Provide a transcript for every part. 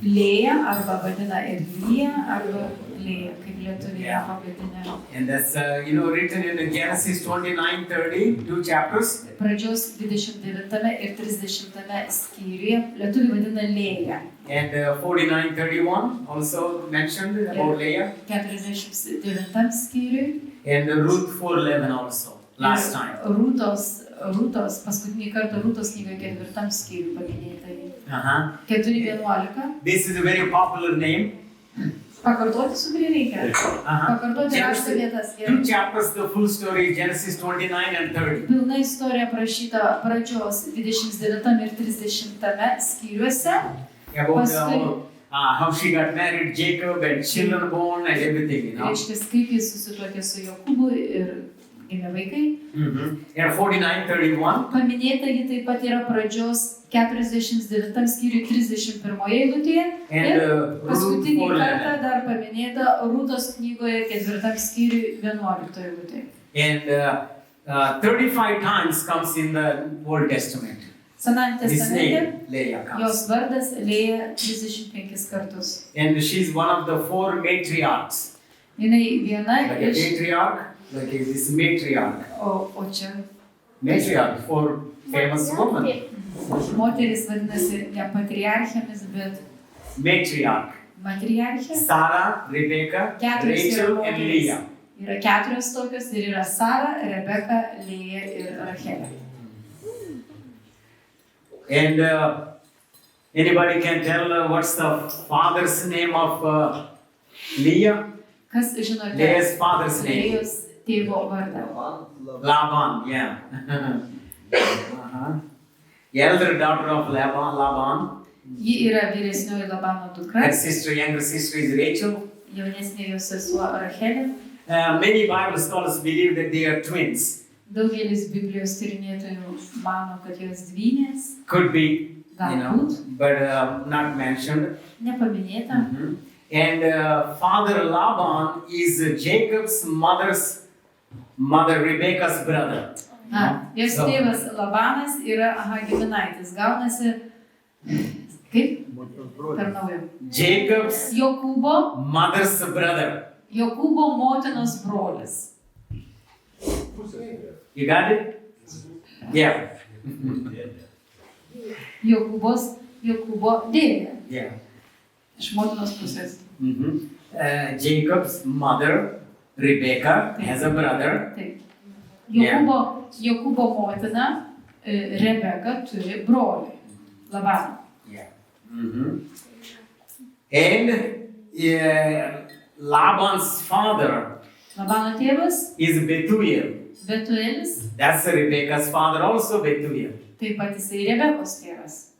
Lėja arba vadina ir Lėja arba Lėja, kaip lietuviai pavadina. And that's written in Genesis 29:30, 2 chapters. Pradžios 29 ir 30 skyriuje lietuviai vadina Lėja. And 49:31 also mentioned about Leah. 49 skyriui. And Ruth 4:11 also, last time. Rūtos, paskutinį kartą Rūtos knygoje 4 skyriui paminėta. 4:11. This is a very popular name. Pakartoti su kurie reikia. Pakartoti rašto vietas. 2 chapters, the full story, Genesis 29 and 30. Pilna istorija aprašyta pradžios 29 ir 30 skyriuose. About how she got married, Jacob, and children born and everything, Reiškia, kaip jis susituokė su Jokūbu ir gimė vaikai. And 49:31. Paminėta ji taip pat yra pradžios 49 skyriui 31 eilutėje. Ir paskutinį kartą dar paminėta Rūtos knygoje 4 skyriui 11 eilutėje. And 35 times comes in the Old Testament. Senajame testamente Leah comes. jos vardas Lėja 35 kartus. And she's one of the 4 matriarchs. Jinai viena Like a patriarch, like this matriarch. O čia Matriarch, 4 famous women. moteris vadinasi ne patriarchėmis, bet Matriarch. matriarchė. Sarah, Rebecca, Rachel, and Leah. Yra 4 tokios ir yra Sara, Rebeka, Lėja ir Rachelė. And anybody can tell what's the father's name of Leah? Kas žinote Leah's father's name? Lėjos tėvo vardą? Laban, yeah. Elder daughter of Laban. Ji yra vyresnioji Labano dukra. Her younger sister is Rachel. Jaunesnė jos sesuo Rachelė. Many Bible scholars believe that they are twins. Daugelis Biblijos tyrinėtojų mano, kad jos dvynės. Could be, but not mentioned. Nepaminėta. And father Laban is Jacob's mother Rebecca's brother. Jos tėvas Labanas yra giminaitis. Gaunasi kaip? Per naujo. Jacob's Jokūbo mother's brother. Jokūbo motinos brolis. You got it? Yeah. Jokūbo dėdė. Yeah. Iš motinos pusės. Jacob's mother, Rebecca, has a brother. Taip. Jokūbo motina, Rebeka, turi brolį. Labaną. Yeah. And Laban's father Labano tėvas is Bethuel. Betuelis. That's Rebecca's father also, Bethuel. Taip pat jisai Rebekos tėvas.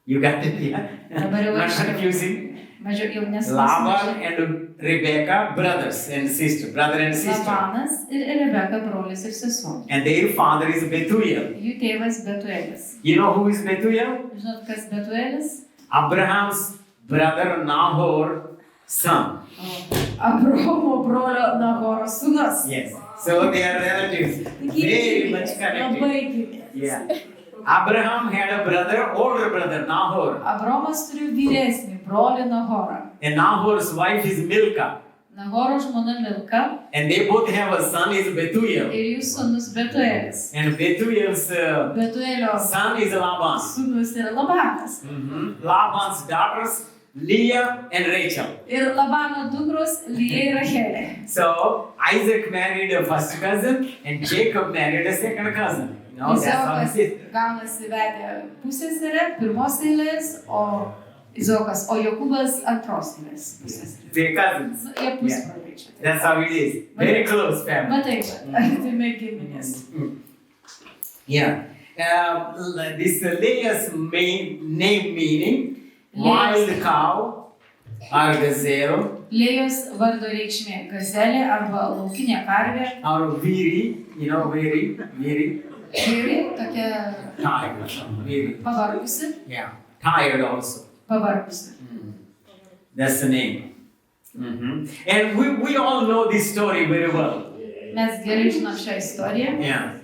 You got it, yeah? Not confusing. Laban and Rebecca, brothers and sister, brother and sister. Labanas ir Rebeka, brolis ir sesuo. And their father is Bethuel. Jų tėvas Betuelis. You know who is Bethuel? Žinot, kas Betuelis? Abraham's brother Nahor's son. Abrahomo brolio Nahoro sūnus. Yes. So they are relatives. Very much connected. Yeah. Abraham had a brother, older brother, Nahor. Abraomas turi vyresnį brolį Nahorą. And Nahor's wife is Milcah. Nahoro žmona Milka. And they both have a son, is Bethuel. Ir jų sūnus Betuelis. And Bethuel's Betuelio son is Laban. sūnus yra Labanas. Laban's daughters, Leah and Rachel. Ir Labano dukros Lėja ir Rachelė. So Isaac married a first cousin and Jacob married a second cousin. Izaokas gaunasi vedė pusseserę, pirmos eilės, o Izaokas, o Jokūbas antros eilės pusseserė. They're cousins. Jie pusbroliai čia. That's how it is. Very close family. Matai, artimi giminės. Yeah. This Leah's main name meaning wild cow or gazelle. Lėjos vardo reikšmė gazelė arba laukinė karvė. Or weary, weary. Vyri, tokia Tired. pavargusi. Yeah. Tired also. Pavargusi. That's the name. And we all know this story very well. Mes gerai žinom šią istoriją. Yeah.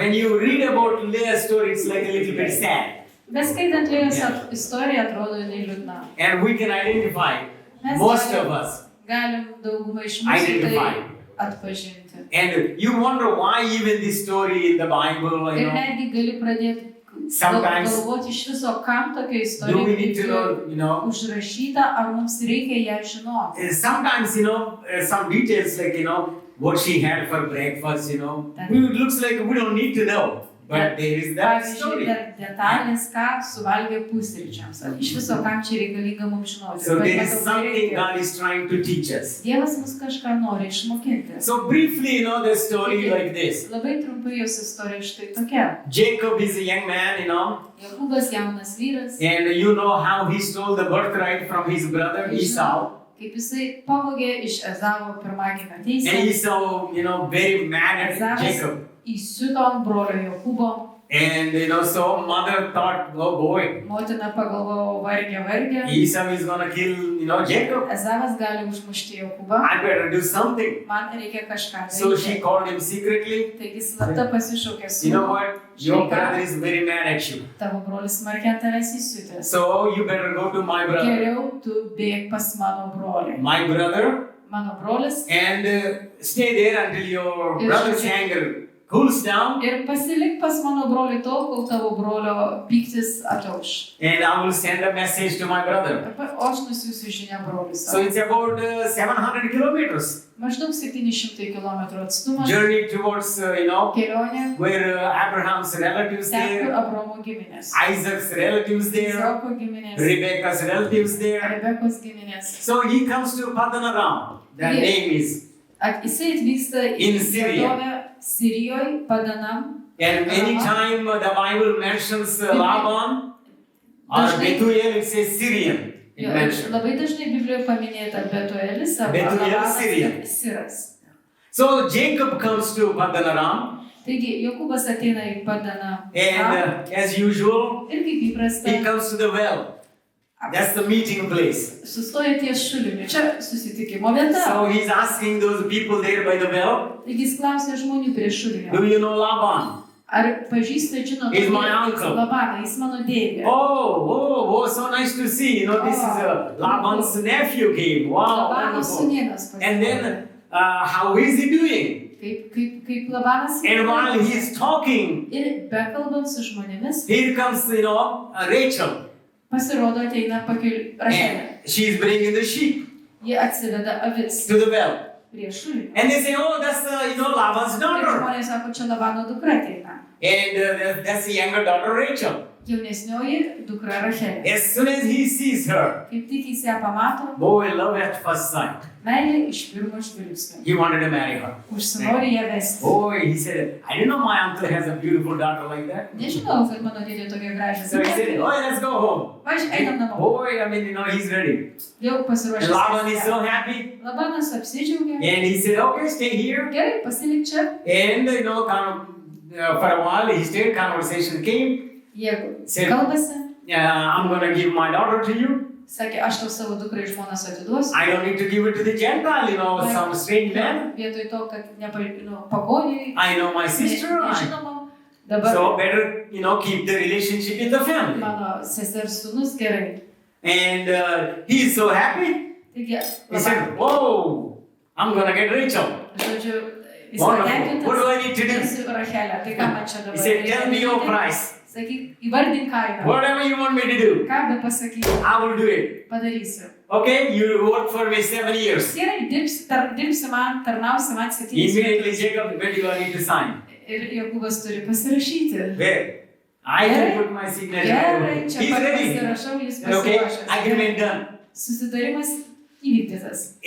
When you read about Leah's story, it's like a little bit sad. Bet skaitant Lėjos istoriją atrodo jinai liūdna. And we can identify, most of us Galim daugumą iš mūsų tai atpažinti. And you wonder why even this story in the Bible, Ir netgi gali pradėti galvoti iš viso, kam tokia istorija užrašyta, ar mums reikia ją žinoti. Sometimes, some details like, what she had for breakfast, it looks like we don't need to know. But there is that story. Pavyzdžiui, detalės, ką suvalgė pusryčiams. Iš viso, kam čia reikalinga mums žinoti. So there is something God is trying to teach us. Dievas mus kažką nori išmokinti. So briefly, the story like this. Labai trumpai jos istorija štai tokia. Jacob is a young man, Jokūbas jaunas vyras. And you know how he stole the birthright from his brother Esau. Kaip jisai pavogė iš Ezavo pirmagimio teisę. And Esau, very mad at Jacob. Įsiuto ant brolio Jokūbo. And so mother thought, oh boy. Motina pagalvojo, vargė. Esau is gonna kill, Jacob. Ezavas gali užmušti Jokūbą. I better do something. Man reikia kažką daryti. So she called him secretly. Taigi slapta pasišaukė sūnų. You know what? Your brother is very mad at you. Tavo brolis smarkiai ant tavęs įsiutęs. So you better go to my brother. Geriau tu bėk pas mano brolį. My brother. Mano brolis. And stay there until your brother's anger cools down. Ir pasilik pas mano brolį tol, kol tavo brolio pyktis atauš. And I will send a message to my brother. O aš nusiųsiu žinią broliui. So it's about 700 kilometers. Maždaug 700 kilometrų atstumas. Journey towards, kelionė. Where Abraham's relatives there. Ten, kur Abraomo giminės. Isaac's relatives there. Izako giminės. Rebecca's relatives there. Rebekos giminės. So he comes to Padanaram. That name is Jisai atvyksta į vietovę Sirijoje, Padanam. And anytime the Bible mentions Laban or Bethuel, it says Syrian. Labai dažnai Biblijoje paminėta Betuelis arba Siras. So Jacob comes to Padanaram. Taigi Jokūbas ateina į Padanam. And as usual, he comes to the well. That's the meeting place. Sustoja ties šuliniu. Čia susitikimo vieta. So he's asking those people there by the well. Taigi jis klausė žmonių prie šulinio. Do you know Laban? Ar pažįstate, žinote, he's my uncle. Labaną, jis mano dėdė. Oh, so nice to see. This is Laban's nephew came. Wow, wonderful. And then, how is he doing? Kaip Labanas. And while he's talking, ir bekalbant su žmonėmis, here comes, Rachel. Pasirodo ateina Rachelė. She's bringing the sheep. Ji atsiveda avis. To the well. Prie šulinio. And they say, oh, that's Laban's daughter. Ir žmonės sako, čia Labano dukra ateina. And that's the younger daughter Rachel. Jaunesnioji dukra Rachelė. As soon as he sees her, kaip tik jis ją pamato, boy, love at first sight. Meilė iš pirmo žvilgsnio. He wanted to marry her. Užsinori ją vesti. Boy, he said, I didn't know my uncle has a beautiful daughter like that. Nežinau, kad mano dėdė tokia gražią. So he said, oh, let's go home. Einam namo. Boy, he's ready. Jau pasiruošęs. And Laban is so happy. Labanas apsidžiaugė. And he said, okay, stay here. Gerai, pasilik čia. And, for a while, he stayed, conversation came. Jie kalbasi. I'm going to give my daughter to you. Sakė, aš tau savo dukrą iš žmonos atiduosiu. I don't need to give it to the Gentile, some strange man. Vietoj to, kad pagoniui. I know my sister. Nežinomam. Dabar. So better, keep the relationship in the family. Mano sesers sūnus gerai. And he is so happy. Taigi, he said, whoa, I'm going to get Rachel. Žodžiu, jis patenkintas. What do I need to do? Rachelė, tai ką man čia dabar? He said, tell me your price. Sakyk, įvardink kainą. Whatever you want me to do. Ką be pasakysi? I will do it. Padarysiu. Okay, you work for me 7 years. Gerai, dirbsi man, tarnausi man 7 metus. Immediately Jacob, where do you need to sign? Ir Jokūbas turi pasirašyti. Where? I can put my signature. Gerai, čia he's ready. Pasirašau, jis pasiruošęs. Okay, agreement done. Susitarimas įvykdytas.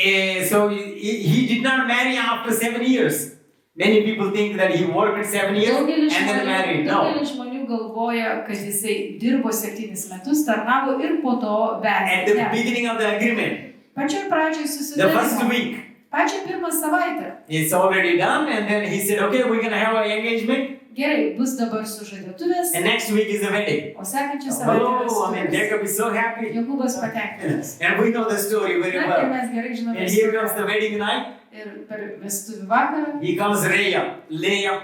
So he did not marry after 7 years. Many people think that he worked 7 years and then married. No. Daugelis žmonių galvoja, kad jisai dirbo 7 metus, tarnavo ir po to vedė. At the beginning of the agreement. Pačioj pradžioj susitarimo. The first week. Pačią pirmą savaitę. It's already done and then he said, okay, we're going to have an engagement. Gerai, bus dabar sužadėtuvės. And next week is the wedding. O sekančią savaitę Jacob is so happy. Jokūbas patenkintas. And we know the story very well. Ir mes gerai žinome. And here comes the wedding night. Ir per vestuvių vakarą. He comes Lėja.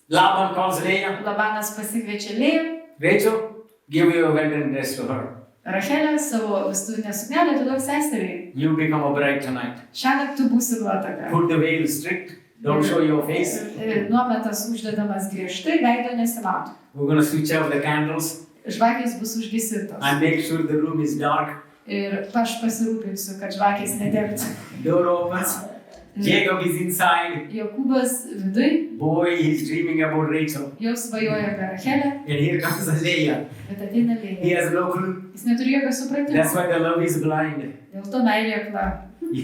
Laban calls Lėja. Labanas pasikviečia Lėją. Rachel. give your wedding dress to her. Rachelė savo vestuvinę suknelę atiduok seseriai. You become a bride tonight. Šiąnakt tu būsi nuotaka. Put the veil strict. Don't show your face. Nuometas uždedamas griežtai, veido nesimato. We're going to switch off the candles. Žvakės bus užgesintos. And make sure the room is dark. Ir aš pasirūpinsiu, kad žvakės nedegtų. Door opens. Jacob is inside. Jokūbas viduj. Boy, he's dreaming about Rachel. Jau svajoja apie Rachelę. And here comes Leah. Bet ateina He Lėja. has no clue. Jis neturi jokio supratimo. That's why the love is blind. Dėl to meilė akla. He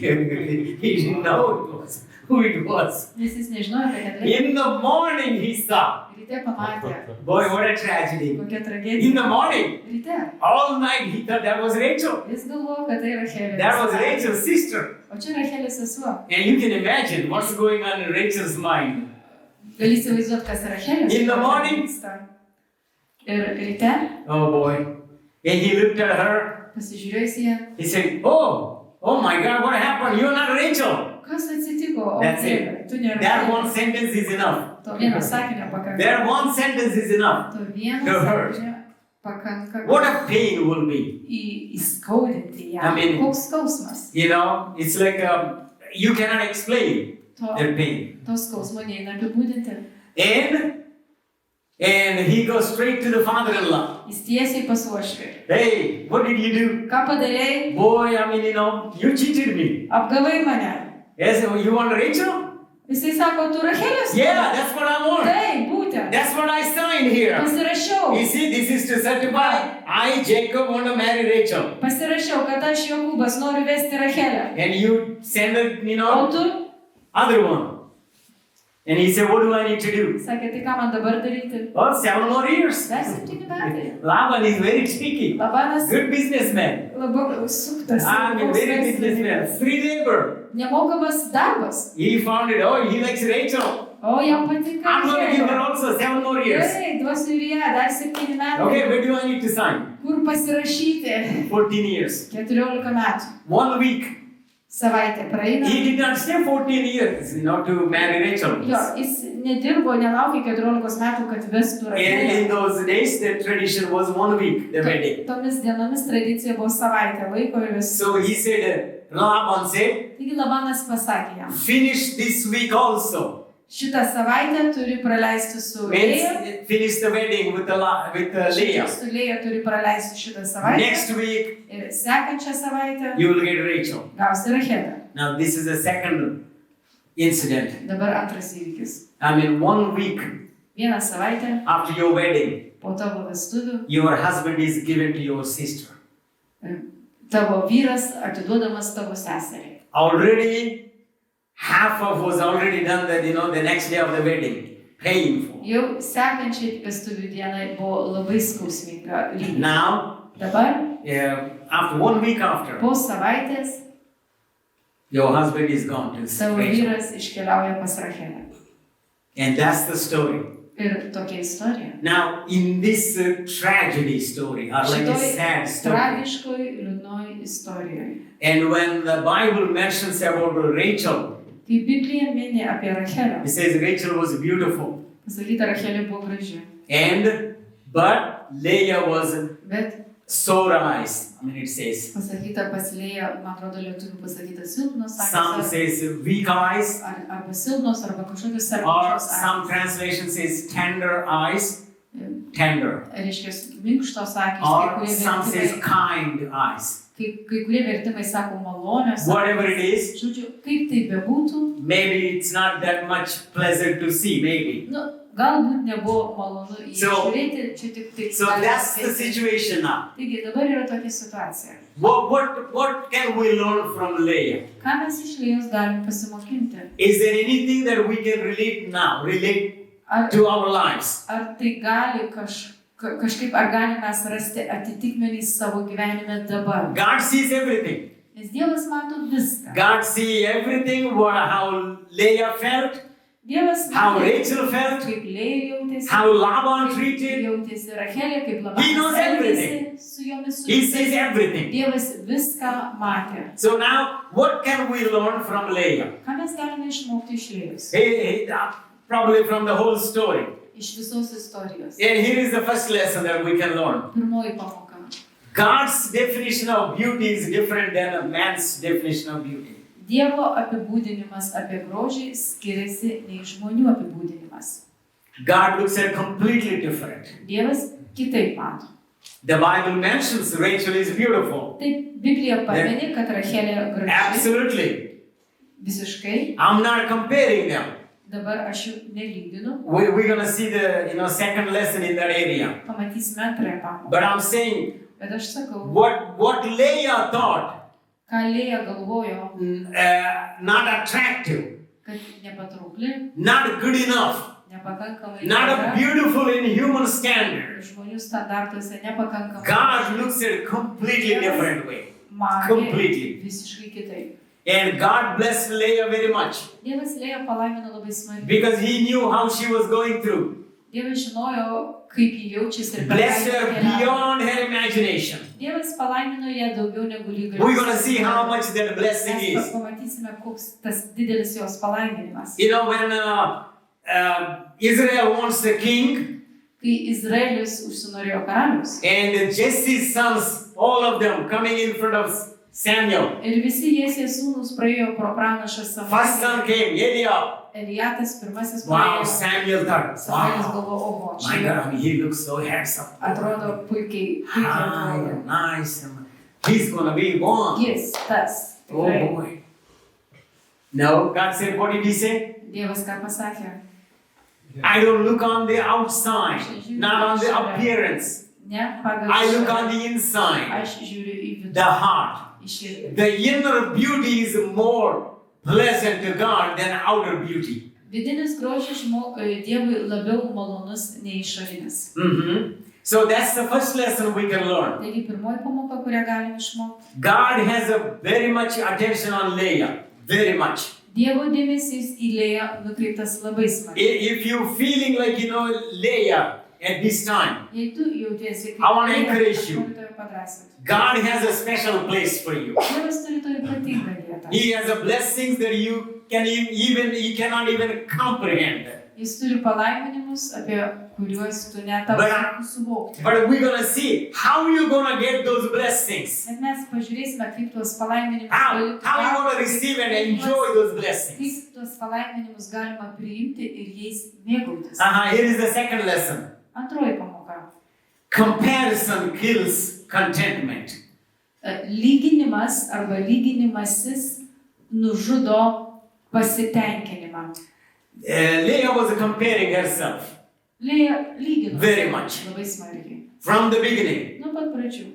didn't know who it was. Nes jis nežinojo, kad Lėja. In the morning he saw. Ryte pamatė. Boy, what a tragedy. Kokia In tragedija. the morning, Ryte. all night he thought that was Rachel. Jis galvojo, kad tai Rachelė. That was Rachel's sister. O čia Rachelės sesuo. And you can imagine what's going on in Rachel's mind. Gali įsivaizduoti, kas Rachelės. In the morning. Ir ryte Oh boy. And he looked at her. pasižiūrėjus ją. He said, oh my God, what happened? You're not Rachel. Kas atsitiko? O That's Dieve, it. tu nėra. That one sentence is enough. To vieno sakinio pakanka. That one sentence is enough. To vieno To hurt. sakinio pakanka. What a pain will be. Įskaudinti ją. I mean- Koks skausmas. You know, it's like you cannot explain their pain. To skausmo neina apibūdinti. And he goes straight to the father-in-law. Jis tiesiai pas uošvį. Hey, what did you do? Ką padarėjai? Boy, I mean, you cheated me. Apgavai mane. Yes, you want Rachel? Jisai sako, tu Rachelės? Yeah, that's what I want. Taip, būtent. That's what I signed here. Pasirašiau. You see, this is to certify I, Jacob, want to marry Rachel. Pasirašiau, kad aš Jokūbas noriu vesti Rachelę. And you send it, O tu? other one. And he said, what do I need to do? Sakė, tai ką man dabar daryti? Oh, 7 more years. Dar 7 metai. Laban is very tricky. Labanas Good businessman. labai suktas. I'm a very businessman. Free labor. Nemokamas darbas. He found it. Oh, he likes Rachel. O, jam patinka. I'm going to give her Rachelė. also 7 more years. Gerai, duosiu ir ją, dar 7 metai. Okay, where do I need to sign? Kur pasirašyti? 14 years. 14 metų. 1 week. Savaitė praeina. He did not stay 14 years not to marry Rachel. Jo, jis nedirbo, nelaukė 14 metų, kad vestų And in Rachelę. those days, the tradition was 1 week, the wedding. Tomis dienomis tradicija buvo savaitė laiko ir vis. So he said, Laban said, Taigi Labanas pasakė jam, finish this week also. šitą savaitę turi praleisti su Lėja. Means finish the wedding with Leah. Su Lėja turi praleisti šitą savaitę. Next week, Ir sekančią savaitę you will get Rachel. gausi Rachelę. Now, this is the second incident. Dabar antras įvykis. I mean, 1 week Vieną savaitę after your wedding, po tavo vestuvių your husband is given to your sister. tavo vyras atiduodamas tavo seseriai. Already, half of was already done that, the next day of the wedding, paying for. Jau sekančiai vestuvių dienai buvo labai skausminga lygiai. Now, Dabar, after 1 week after, po savaitės, your husband is gone to tavo Rachel. vyras iškeliauja pas Rachelę. And that's the story. Ir tokia istorija. Now, in this tragedy story, or like a Šitoj sad story, tragiškoj, liūdnoj istorijoje. and when the Bible mentions about Rachel, Kai Biblija mini apie Rachelę, it says Rachel was beautiful, pasakyta, Rachelė buvo graži. but Leah was Bet sore eyes. I mean, it says. pasakyta pas Lėją, man atrodo, lietuvių pasakyta silpnos Some akys. says weak eyes, Arba silpnos, arba kažkokios or sergančios some akys. translation says tender eyes, tender, Reiškia, minkštos akys, or some says kind eyes. kai kurie vertimai sako malonios. Whatever it is, Žodžiu, kaip tai bebūtų, maybe it's not that much pleasant to see, maybe. galbūt nebuvo malonu jį So- žiūrėti, čia tik tai. So that's the situation now. Taigi, dabar yra tokia situacija. What can we learn from Leah? Ką mes iš Lėjos galim pasimokinti? Is there anything that we can relate Ar, to our lives? ar tai gali kažkaip, ar galime mes rasti atitikmenį savo gyvenime dabar? God sees everything. Nes Dievas mato viską. God sees everything, how Leah felt, Dievas how mato, Rachel felt, kaip Lėja jautėsi, how Laban kaip treated. jautėsi Rachelė, kaip He knows Labanas everything. elgėsi su jomis. Su He visais. sees everything. Dievas viską matė. So now, what can we learn from Leah? Ką mes galime išmokti iš Lėjos? Probably from the whole story. iš visos istorijos. And here is the first lesson that we can learn. Pirmoji pamoka. God's definition of beauty is different than a man's definition of beauty. Dievo apibūdinimas apie grožį skiriasi nei žmonių apibūdinimas. God looks at completely different. Dievas kitaip mato. The Bible mentions Rachel is beautiful. Taip, Biblija pamini, kad Rachelė graži. Absolutely. Visiškai. I'm not comparing them. Dabar aš jų nelyginu. We're going to see the second lesson in that area. Pamatysime antrąją pamoką. But I'm saying, Bet aš sakau, what Leah thought, ką Lėja galvojo, not attractive, kad nepatraukli, not good enough, nepakankamai not gera, beautiful in human standard. žmonių standartuose nepakankamai. God looks at it completely different way. Matė Completely. visiškai kitaip. And God blessed Leah very much Dievas Lėją palaimino labai smarkiai. because He knew how she was going through. Dievas žinojo, kaip ji jaučiasi ir Blessed her keliavo. beyond her imagination. Dievas palaimino ją daugiau negu lyg We're going to see how much that blessing Mes is. pamatysime, koks tas didelis jos palaiminimas. You know, when Israel wants a king, Kai Izraelis užsinorėjo karalius and Jesse's sons, all of them coming in front of Samuel. ir visi Jesės sūnūs praėjo pro pranašą First son Samuelį. came, Eliab. Eliatas pirmasis Wow, praėjo. Samuel thought, Samuelis wow, galvojo, oho, my čia God, he looks so handsome. atrodo puikiai High atrodo. and nice. And he's going to be one. Jis, tas. Oh Tikrai. boy. No, God said, what did He say? Dievas ką pasakė? I don't look on the outside, not on the appearance. Ne, pagal I look išorę. on the inside, Aš žiūriu į vidų. the heart. Į širdį. The inner beauty is more pleasant to God than outer beauty. Vidinis grožis Dievui labiau malonus nei išorinis. So that's the first lesson we can learn. Taigi pirmoji pamoka, kurią galim išmokti. God has a very much attention on Leah. Very much. Dievo dėmesys į Lėją nukreiptas labai smarkiai. If you're feeling like, Leah at this time, Jei tu jautiesi I want to Lėja, encourage aš you. noriu tave padrąsinti. God has a special place for you. Dievas turi toj ypatingą vietą. He has a blessings that you cannot even comprehend. Jis turi palaiminimus, apie kuriuos tu net tau sunku suvokti. But we're going to see how you're going to get those blessings. Bet mes pažiūrėsime, kaip tuos palaiminimus How you're going to receive and enjoy those blessings. Kaip tuos palaiminimus galima priimti ir jais mėgautis. Here is the second lesson. Antroji pamoka. Comparison kills contentment. Lyginimas arba lyginimasis nužudo pasitenkinimą. Leah was comparing herself Lėja lygino very much labai smarkiai. from the beginning. Nuo pat pradžių.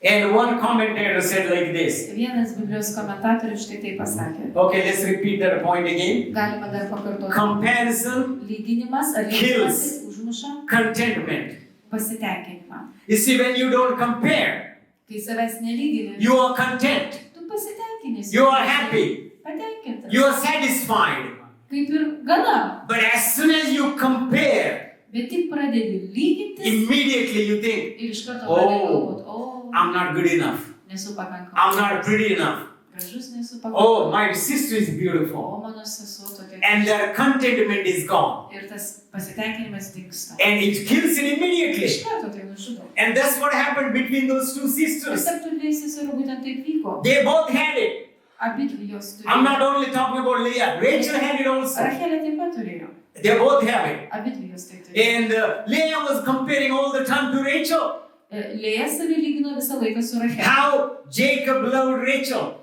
And one commentator said like this. Vienas Biblijos komentatorius štai taip pasakė. Okay, let's repeat that point again. Galima dar pakartoti. Comparison Lyginimas ar lyginimasis užmuša contentment. pasitenkinimą. You see, when you don't compare, Kai savęs nelygini, you are content. tu pasitenkinęs. You are happy. Patenkintas. You are satisfied. Kaip ir gana. But as soon as you compare, Bet tik pradedi lygintis immediately you think, ir iš karto pradedi galvoti, I'm not good enough. nesu pakankamas. I'm not pretty enough. Gražus nesu Oh, pakankamas. my sister is beautiful. O mano sesuo tokia. And their contentment is gone. Ir tas pasitenkinimas dingsta. And it kills it Iš immediately. karto tai nužudo. And that's what happened between those two Ir sisters. tarp tų dviejų seserų būtent taip vyko. They both had it. Abidvi jos I'm not turėjo. only talking about Leah. Rachel had it also. Rachelė taip pat turėjo. They both have it. Abidvi jos taip turėjo. And Leah was comparing all the time to Rachel. Lėja save lygino visą laiką su Rachelė. How Jacob loved Rachel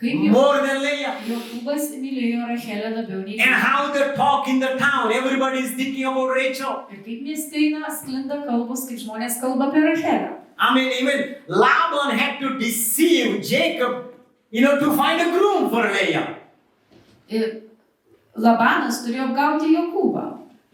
Kaip more than Leah. Jokūbas mylėjo Rachelę labiau nei And Lėją. how they talk in the town. Everybody is thinking about Rachel. Ir kaip mieste eina sklinda kalbos, kaip žmonės kalba apie Rachelę. I mean, even Laban had to deceive Jacob, to find a groom for Leah. Ir Labanas turėjo apgauti Jokūbą.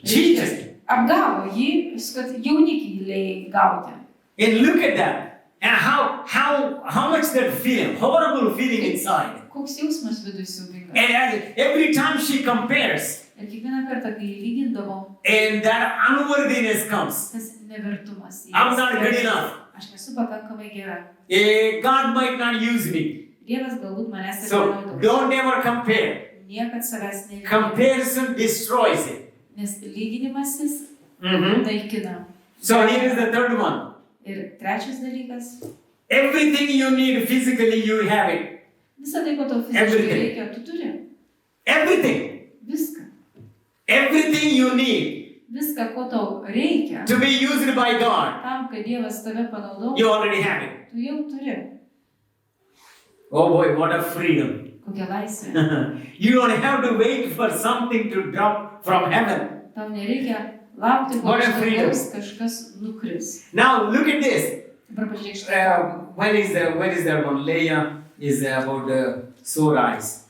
Cheated. Apgavo jį, kad jaunikį Lėjai gauti. And look at that. And how much that feeling, horrible feeling inside. Koks jausmas viduje siaubingas. And every time she compares, Ir kiekvieną kartą, kai jį lygindavo, and that unworthiness comes. tas nevertumas. I'm not good enough. Aš nesu pakankamai gera. God might not use me. Dievas galbūt manęs ir So nenaudos. don't ever compare. Niekad savęs nelygink. Comparison destroys it. Nes lyginimasis naikina. So here is the third one. Ir trečias dalykas. Everything you need physically, you have it. Visą tai, ko tau fiziškai reikia, tu turi. Everything. Viską. Everything you need Viską, ko tau reikia. to be used by God, Tam, kad Dievas tave panaudotų. you already have it. Tu jau turi. Oh boy, what a freedom. Kokia laisvė. You don't have to wait for something to drop from heaven. Tau nereikia laukti, kol kažkas nukris. Now look at this. Dabar pažiūrėk šitą. When is there one? Leah is about the sore eyes.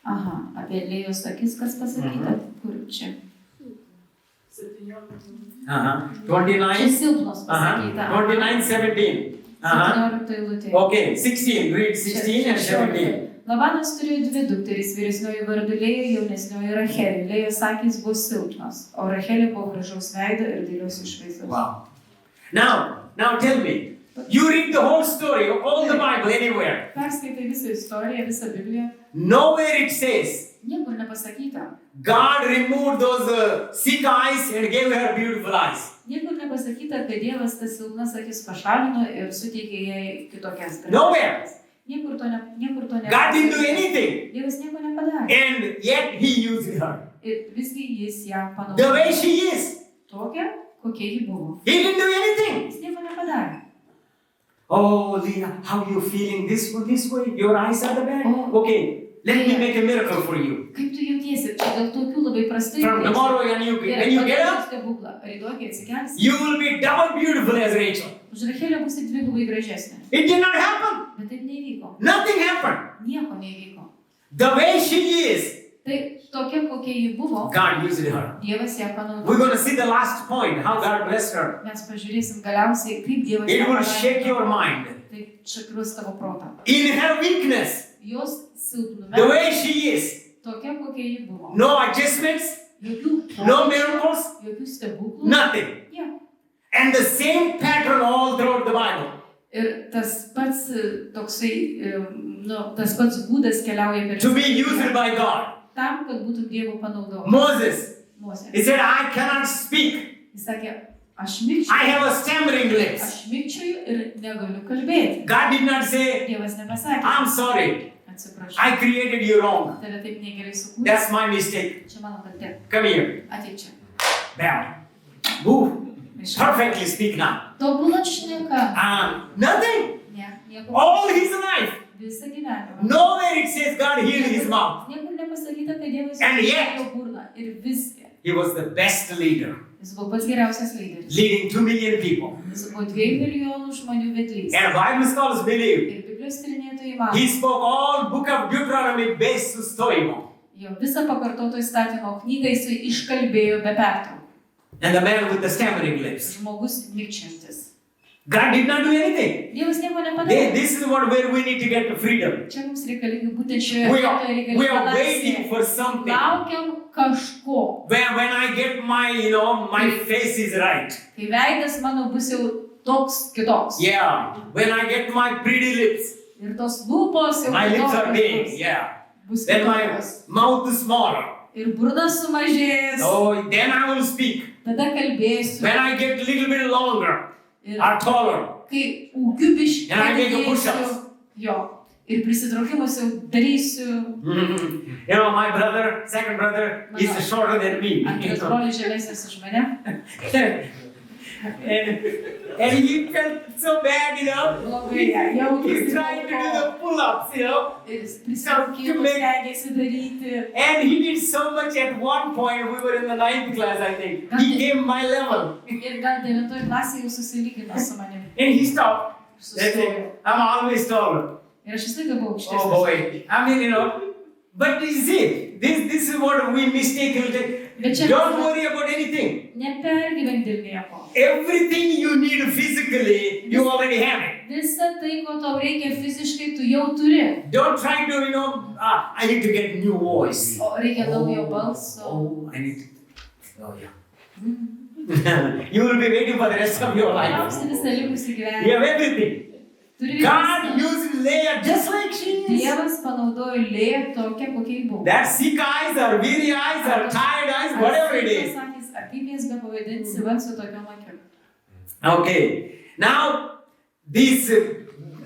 Aha, apie Lėjos akis kas pasakyta? Kur čia? 29. Čia silpnos pasakyta. 29:17. 17 eilutė. Okay, 16. Read 16 and 17. Labanas turėjo dvi dukterys, vyresnioji vardu Lėja, jaunesnioji Rachelė. Lėjos akys buvo silpnos, o Rachelė buvo gražaus veido ir dailios išvaizdos. Wow. Now tell me, you read the whole story, all the Bible, anywhere. Perskaitai visą istoriją, visą Bibliją. Nowhere it says, Niekur nepasakyta. God removed those sick eyes and gave her beautiful eyes. Niekur nepasakyta, kad Dievas tas silpnas akis pašalino ir suteikė jai kitokias gražias. Nowhere. Niekur to ne. God didn't do anything. Dievas nieko nepadarė. And yet He used her. Ir visgi jis ją panaudojo. The way she is. Tokia, kokia ji buvo. He didn't do anything. Jis nieko nepadarė. Oh, Leah, how you feeling this way? Your eyes are the bad? Oh. Okay, let me make a miracle for you. Kaip tu jautiesi? Čia dėl tokių labai prastai. From tomorrow when you get up, Rytoj, kai atsikelsi, you will be double beautiful as Rachel. už Rachelę būsi dvigubai gražesnė. It did not happen. Bet taip neįvyko. Nothing happened. Nieko neįvyko. The way she is, Tai tokia, kokia ji buvo, God used her. Dievas ją We're panaudojo. going to see the last point, how God blessed her. Mes pažiūrėsim galiausiai, kaip Dievas It ją will palaimino. shake your mind. Tai šokiruos tavo protą. In her weakness, Jos silpnume, the way she is, tokia, kokia ji buvo. no adjustments, Jokių no miracles, jokių stebuklų. nothing. Ja. And the same pattern all throughout the Bible. Ir tas pats toksai, tas pats būdas keliauja per To be used by God. tam, kad būtum Dievo panaudojama. Moses, Mozė. he said, I cannot speak. Jis sakė, aš I mikčioju. have a stammering lips. Aš mikčioju ir negaliu kalbėti. God did not say, Dievas nepasakė. I'm sorry, Atsiprašau. I created you wrong. Tave taip negerai sukūrė. That's my mistake. Čia mano kaltė. Come here. Ateik čia. Bam. Move. Perfectly speak now. Tobula šneka. Nothing. Ne, nieko. All his life. Visą gyvenimą. Nowhere it says God healed his mouth. Niekur nepasakyta, kad Dievas And yet- jo burną. Ir visgi. He was the best leader, Jis buvo pats geriausias lyderis. leading 2 million people. Jis buvo 2 milijonų žmonių vedlys. And Bible scholars believe Ir Biblijos tyrinėtojai mano. he spoke all book of Deuteronomy based to stoimo. Jo visą pakartoto įstatymo knygą jisai iškalbėjo be pertraukų. And the man with the stammering lips. Žmogus mikčiantis. God did not do anything. Dievas nieko nepadarė. This is where we need to get to freedom. Čia mums reikalinga būtent šioje We vietoje are reikalinga waiting laisvė. for something. Laukiam kažko. When I get my face is right. Kai veidas mano bus jau toks kitoks. Yeah. When I get my pretty lips. Ir tos lūpos jau My lips are kitokios big. bus. Yeah. Bus Then my kitokios. mouth is smaller. Ir burna sumažės. Oh, then I will speak. Tada kalbėsiu. When I get a little bit longer Ir or taller. kai ūkiu biškį And I make a padidėsiu. push-ups. Jo. Ir prisitraukimus jau darysiu. You know, my brother, second brother, is shorter than me. Antras brolis žemesnis už mane. and he felt so bad, you know. Labai jautėsi. He's trying to do the pull-ups, you know. Ir prisitraukimus stengiasi daryti. And he did so much at one point, we were in the 9th class, I think. He came my level. Ir gal 9 klasėje jau susilygino su manimi. And he stopped. That's Sustojo. it. I'm always taller. Ir aš vis laiką buvau Oh aukštesnis. boy. I mean, you know. But you see, this is what we mistakenly Bet čia don't worry about anything. nepergyvenk dėl nieko. Everything you need physically, you already have it. Visa tai, ko tau reikia fiziškai, tu jau turi. Don't try to, I need to get new voice. O reikia naujo balso. Oh, I need to. Oh, yeah. You will be waiting for the rest of your life. Lauksi visą likusį You gyvenimą. have everything. Turi God viską. uses Leah just like she is. Dievas panaudojo Lėją tokią, kokia ji buvo. That sick eyes or weary eyes or tired eyes, whatever it is. Ar kaip jas bepavadinsi, va su tokiom akim. Okay. Now,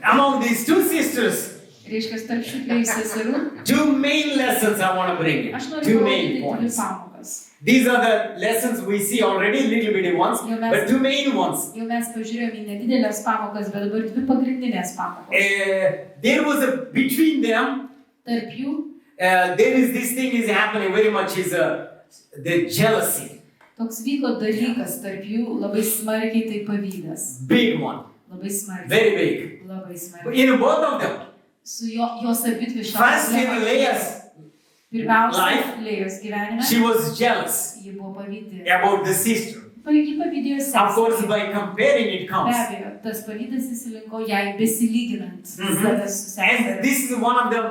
among these two sisters, Reiškia, tarp šių dviejų seserų, two main lessons I want to bring aš in. noriu Two parodyti main dvi points. pamokas. These are the lessons we see already, little bitty ones, but two main ones. Jau mes pažiūrėjome į nedidelės pamokas, bet dabar dvi pagrindinės pamokos. There was between them, Tarp jų, there is this thing is happening very much is the jealousy. toks vyko dalykas, tarp jų labai smarkiai tai pavydas. Big one. Labai smarkiai. Very big. Labai smarkiai. In both of them. Su jos abidvi First in Leah's Pirmiausia, Lėjos gyvenime, she was jealous ji buvo pavydi. about the sister. Ji pavydėjo Of course, seserį. by comparing it Be comes. abejo, tas pavydas įsilinko jai besilyginant save su And seseriu. this is one of the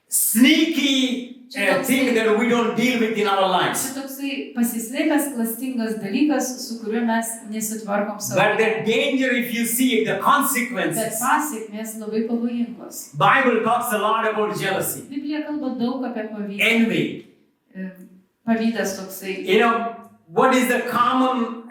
sneaky thing that we don't deal with in our lives. Čia toksai pasislėpęs klastingas dalykas, su kuriuo mes nesitvarkom savo. But the danger, if you see it, the Bet consequences. pasiekmės labai pavojingos. Bible talks a lot about jealousy, Biblija kalba daug apie pavydą. envy. Pavydas toksai, You know, what is the common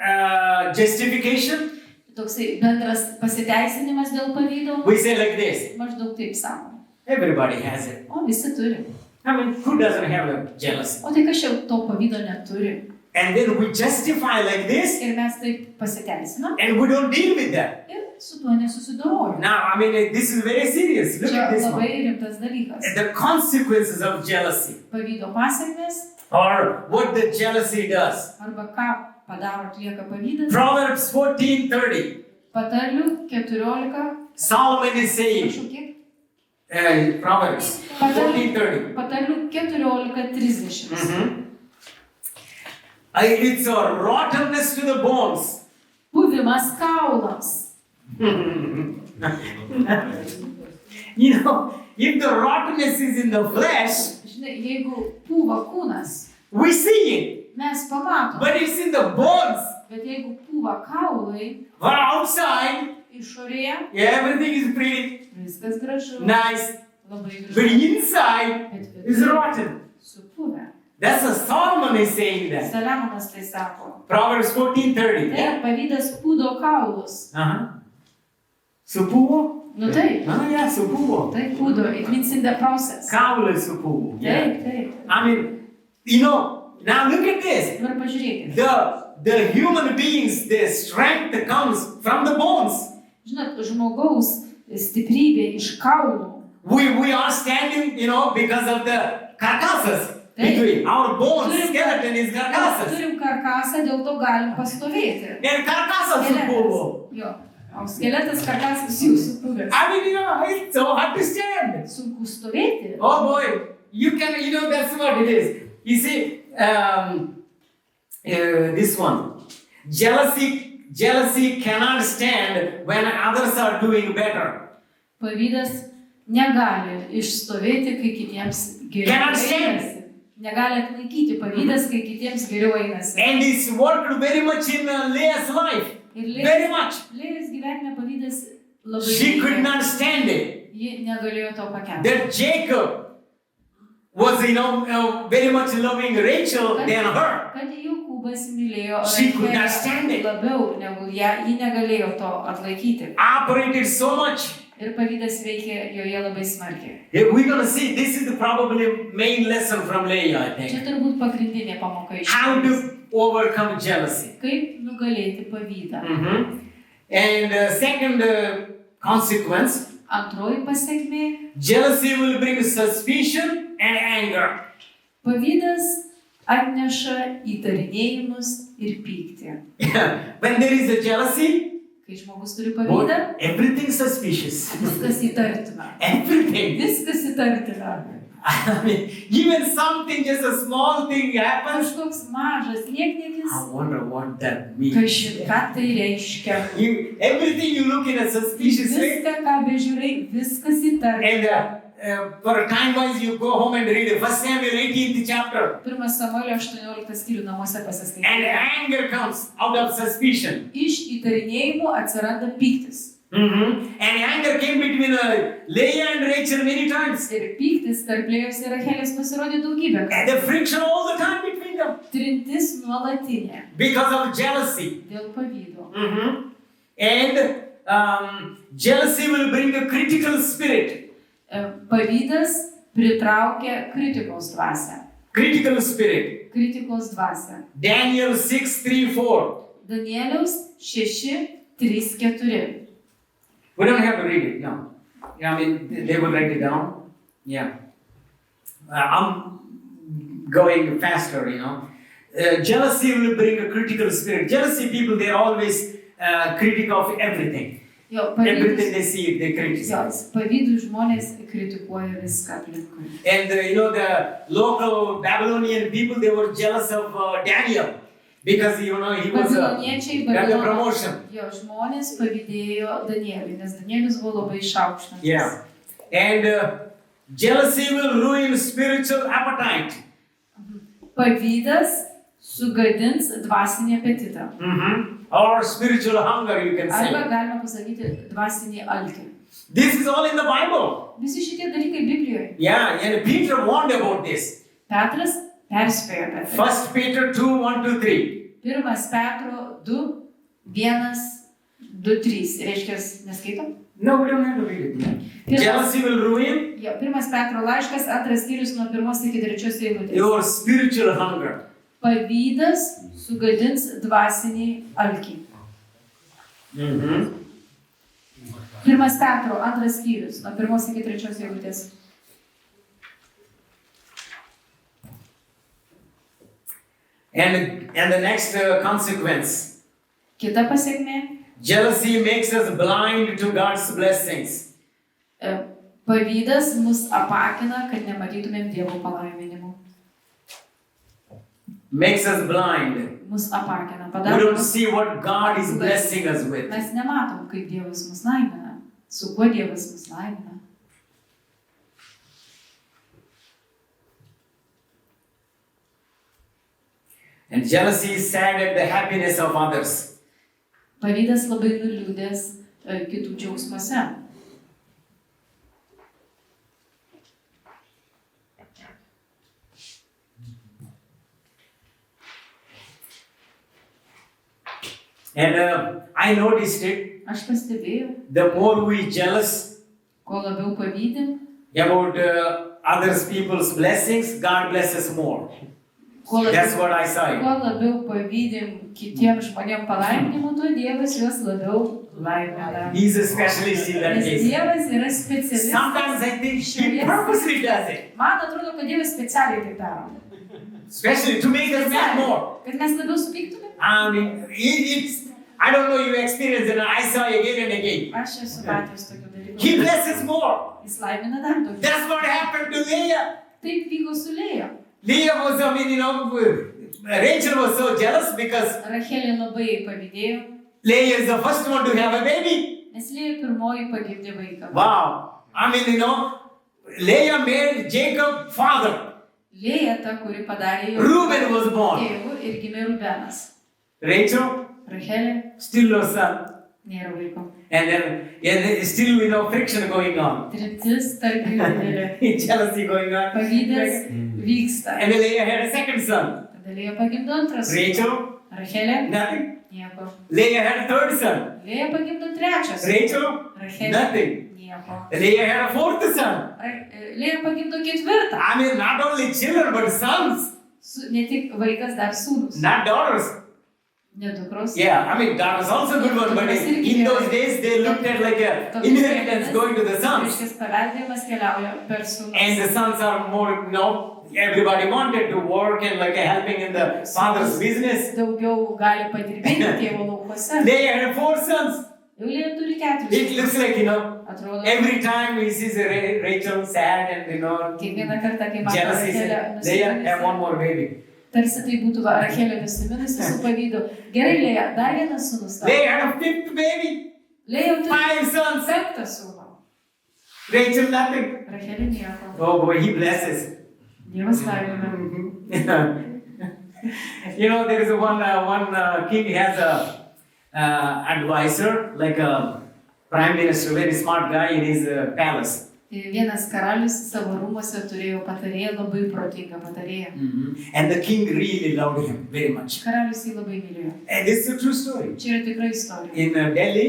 justification? toksai bendras pasiteisinimas dėl pavydo. We say like this, Maždaug taip sako. everybody has it. O visi turi. I mean, who doesn't have a jealousy? O tai kas čia to pavydo neturi? And then we justify like this, Ir mes taip pasiteisinam and we don't deal with that. ir su tuo nesusidorojam. Now, I mean, this is very serious. Look Čia at this labai one. rimtas dalykas. The consequences of jealousy, Pavydo pasiekmes or what the jealousy does. arba ką padaro atlieka pavydas. Proverbs 14:30. Patarlių 14. Solomon is saying, Prašau, kiek? Proverbs 14:30. Patarlių 14:30. It's a rottenness to the bones. Buvimas kaulams. You know, if the rottenness is in the flesh, Žinai, jeigu pūva kūnas, we see it. mes pamatom. But it's in the bones. Bet jeigu pūva kaulai, Or outside, išorėje, everything is pretty, viskas gražu. nice. Labai But gražu. inside Bet is rotten. supuvę. That's what Solomon is saying that. Saliamonas tai sako. Proverbs 14:30. Tai pavydas pūdo kaulus. Supuvo? Nu taip, Yeah, supuvo. tai pūdo. It means in the process. Kaulai supuvo. Taip, taip. I mean, you know, now look at this. Dabar pažiūrėkit. The human beings, their strength comes from the bones. Žinot, žmogaus stiprybė iš kaulų. We are standing, you know, because of the carcasses. Between our bones, skeleton is carcasses. Turim karkasą, dėl to galim pastovėti. And carcasses supuvo. Jo. O skeletas karkasas jau supuvęs. I mean, you know, it's so hard to stand. Sunku stovėti. Oh boy, you know, that's what it is. You see, this one. Jealousy cannot stand when others are doing better. Pavydas negali išstovėti, kai kitiems geriau Cannot stand. einasi. Negali atlaikyti pavydas, kai kitiems geriau einasi. And it's worked very much in Leah's life. Ir Very much. Lėjos gyvenime pavydas labai She could veikė. not stand it. Ji negalėjo to pakelti. That Jacob was, you know, very much loving Rachel than her. Kad Jokūbas mylėjo She could not Rachelę stand it. labiau negu ją, ji negalėjo to atlaikyti. Operated so much. Ir pavydas veikė joje labai smarkiai. We're going to see, this is the probably main lesson from Leah, I Čia think. turbūt pagrindinė pamoka iš How Lėjos. to overcome jealousy. Kaip nugalėti pavydą. And second consequence, Antroji pasiekmė. jealousy will bring suspicion and anger. Pavydas atneša įtarinėjimus ir pyktį. When there is a jealousy, Kai žmogus turi pavydą, everything suspicious. viskas įtartina. Everything. Viskas įtartina. I mean, even something, just a small thing happens. Kažkoks mažas niekniekis. I wonder what that means. Kažin, ką tai reiškia. Everything you look in a suspicious way. Viską, ką bežiūrai, viskas įtartina. And for time-wise, you go home and read 1 Samuel 18th chapter. Pirmas Samuelio 18 skyrių namuose And pasiskaityti. anger comes out of suspicion. Iš įtarinėjimų atsiranda pyktis. And anger came between Leah and Rachel many times. Ir pyktis tarp Lėjos ir Rachelės pasirodė daugybę And kartų. the friction all the time between them. Trintis nuolatinė Because of jealousy. dėl pavydo. And jealousy will bring a critical spirit. Pavydas pritraukia kritikos dvasią. Critical spirit. Kritikos dvasią. Daniel 6:3-4. Danieliaus 6:3-4. We don't have to read it, no. I mean, they will write it down. Yeah. I'm going faster, Jealousy will bring a critical spirit. Jealousy people, they're always critic of everything. Jo, Everything they see, they criticize. Pavydų žmonės kritikuoja viską aplinkui. And the local Babylonian people, they were jealous of Daniel. Because, he was got the promotion. Jo, žmonės pavydėjo Danieliui, nes Danielius buvo labai išaukštintas. Yeah. And jealousy will ruin spiritual appetite. Pavydas sugadins dvasinį apetitą. Or spiritual hunger, you can say. Arba galima pasakyti dvasinį alkį. This is all in the Bible. Visi šitie dalykai Biblijoje. Yeah, and Peter warned about this. Petras perspėjo apie tai. 1 Peter 2:1-3. 1 Petro 2:1-2-3. Reiškia, neskaitom? No, we don't have to read it. Jealousy will ruin 1 Petro laiškas, 2 skyrius nuo 1 iki 3 eilutės. your spiritual hunger. Pavydas sugadins dvasinį alkį. 1 Petro 2 skyrius nuo 1 iki 3 eilutės. And the next consequence. Kita pasekmė. Jealousy makes us blind to God's blessings. Pavydas mus apakina, kad nematytumėm Dievo palaiminimų. Makes us blind. Mus apakina. We don't see what God is blessing us with. Mes nematom, kaip Dievas mus laimina. Su kuo Dievas mus laimina. And jealousy is sad at the happiness of others. Pavydas labai nuliūdęs kitų džiaugsmuose. And I noticed it. Aš pastebėjau, The more we jealous kuo labiau pavydim, about others people's blessings, God blesses more. That's what I saw. Kuo labiau pavydim kitiems žmonėms palaiminimų, tuo Dievas juos labiau laimina. He's a specialist in that Nes case. Dievas yra specialistas. Sometimes I think He purposely does it. Man atrodo, kad Dievas specialiai tai daro. Especially to make us mad more. Kad mes labiau supyktume. I mean, I don't know you experienced it, I saw it again and again. Aš esu patys tokių dalykų. He blesses more. Jis laimina dar daugiau. That's what happened to Leah. Taip vyko su Lėja. Leah was, Rachel was so jealous because Rachelė labai pavydėjo, Leah is the first one to have a baby. nes Lėja pirmoji pagimdė vaiką. Wow. I mean, Leah made Jacob father. Lėja ta, kuri padarė jo Reuben was born. tėvų ir gimė Rubenas. Rachel, Rachelė still no son. nėra vaiko. And then still friction going on. Trintis tarp jų didelė. Jealousy going on. Pavydas vyksta. And then Leah had a second son. Tada Lėja pagimdo antrą sūnų. Rachel, Rachelė nothing. nieko. Leah had a third son. Lėja pagimdo trečią sūnų. Rachel, Rachelė nothing. nieko. Leah had a fourth son. Lėja pagimdo ketvirtą. I mean, not only children, but sons. Ne tik vaikas, dar sūnus. Not daughters. Ne dukros. Yeah, I mean, daughters also good one, but in those days, they looked at like a inheritance going to the sons. Reiškia, paveldėjimas keliauja per sūnus. And the sons are more, everybody wanted to work and like helping in the father's business. Daugiau gali padirbėti tėvo laukuose. They had 4 sons. Jau Lėja turi 4 It sūnus. looks like, Atrodo, every time he sees Rachel sad and, kiekvieną kartą, kai mato jealousy, Rachelę they have one nusiminusią, more baby. tarsi tai būtų Rachelė nusiminusi su pavydu. Gerai, Lėja, dar vienas sūnus tavo. They had a 5th baby. Lėja turi 5 sons. 5 sūnų. Rachel nothing. Rachelė nieko. Oh boy, he blesses. Dievas laimina. There is one king has a advisor, like a prime minister, very smart guy in his palace. Vienas karalius savo rūmuose turėjo patarėją, labai protingą patarėją. And the king really loved him very much. Karalius jį labai mylėjo. And this is a true story. Čia yra tikra istorija. In Delhi,